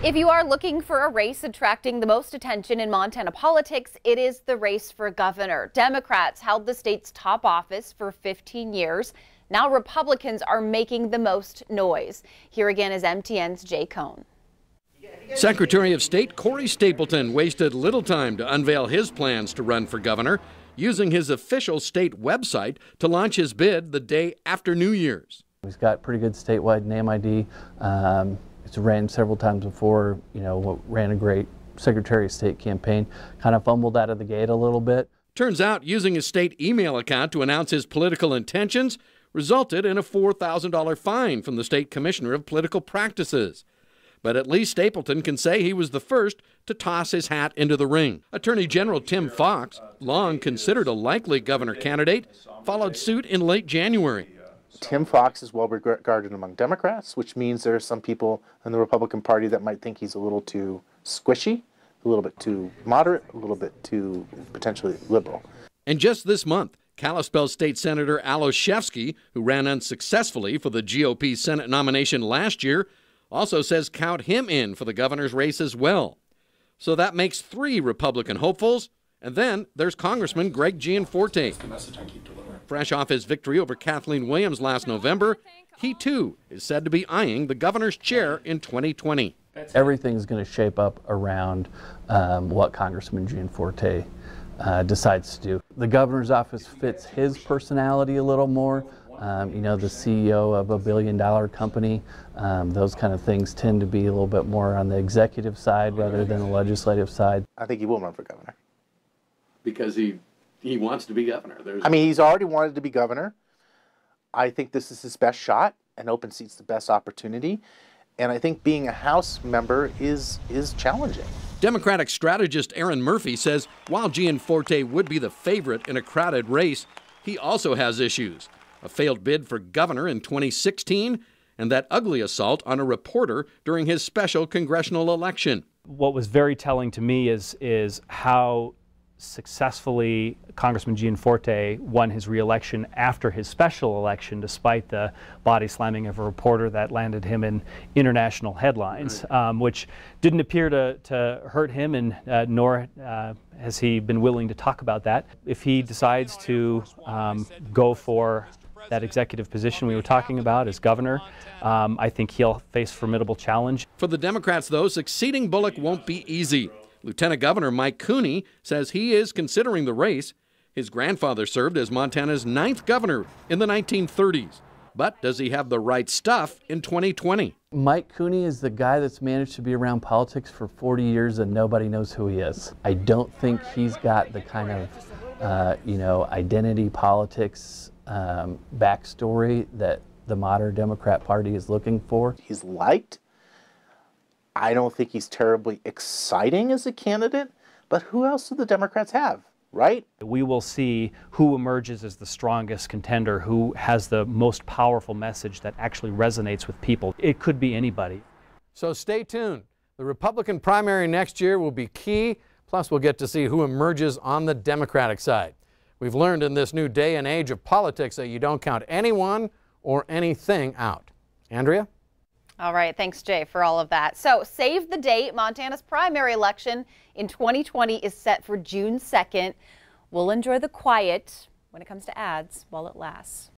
If you are looking for a race attracting the most attention in Montana politics, it is the race for governor. Democrats held the state's top office for 15 years. Now Republicans are making the most noise. Here again is MTN's Jay Cohn. Secretary of State Corey Stapleton wasted little time to unveil his plans to run for governor, using his official state website to launch his bid the day after New Year's. He's got pretty good statewide name ID. It's ran several times before, ran a great Secretary of State campaign. Kind of fumbled out of the gate a little bit. Turns out using his state email account to announce his political intentions resulted in a $4,000 fine from the State Commissioner of Political Practices. But at least Stapleton can say he was the first to toss his hat into the ring. Attorney General Tim Fox, long considered a likely governor candidate, followed suit in late January. Tim Fox is well regarded among Democrats, which means there are some people in the Republican Party that might think he's a little too squishy, a little bit too moderate, a little bit too potentially liberal. And just this month, Kalispell State Senator Alois Shefsky, who ran unsuccessfully for the GOP Senate nomination last year, also says count him in for the governor's race as well. So that makes 3 Republican hopefuls. And then there's Congressman Greg Gianforte. Fresh off his victory over Kathleen Williams last November, he too is said to be eyeing the governor's chair in 2020. Everything's going to shape up around what Congressman Gianforte decides to do. The governor's office fits his personality a little more. The CEO of $1 billion company, those kind of things tend to be a little bit more on the executive side rather than the legislative side. I think he will run for governor. Because he wants to be governor. He's already wanted to be governor. I think this is his best shot. An open seat's the best opportunity. And I think being a House member is challenging. Democratic strategist Aaron Murphy says while Gianforte would be the favorite in a crowded race, he also has issues. A failed bid for governor in 2016 and that ugly assault on a reporter during his special congressional election. What was very telling to me is how successfully Congressman Gianforte won his re-election after his special election, despite the body slamming of a reporter that landed him in international headlines, which didn't appear to hurt him, and nor has he been willing to talk about that. If he decides to go for that executive position we were talking about as governor, I think he'll face formidable challenge. For the Democrats, though, succeeding Bullock won't be easy. Lieutenant Governor Mike Cooney says he is considering the race. His grandfather served as Montana's 9th governor in the 1930s. But does he have the right stuff in 2020? Mike Cooney is the guy that's managed to be around politics for 40 years and nobody knows who he is. I don't think he's got the kind of, identity politics backstory that the modern Democrat Party is looking for. He's liked. I don't think he's terribly exciting as a candidate, but who else do the Democrats have, right? We will see who emerges as the strongest contender, who has the most powerful message that actually resonates with people. It could be anybody. So stay tuned. The Republican primary next year will be key, plus we'll get to see who emerges on the Democratic side. We've learned in this new day and age of politics that you don't count anyone or anything out. Andrea? All right, thanks, Jay, for all of that. So save the date. Montana's primary election in 2020 is set for June 2nd. We'll enjoy the quiet when it comes to ads while it lasts.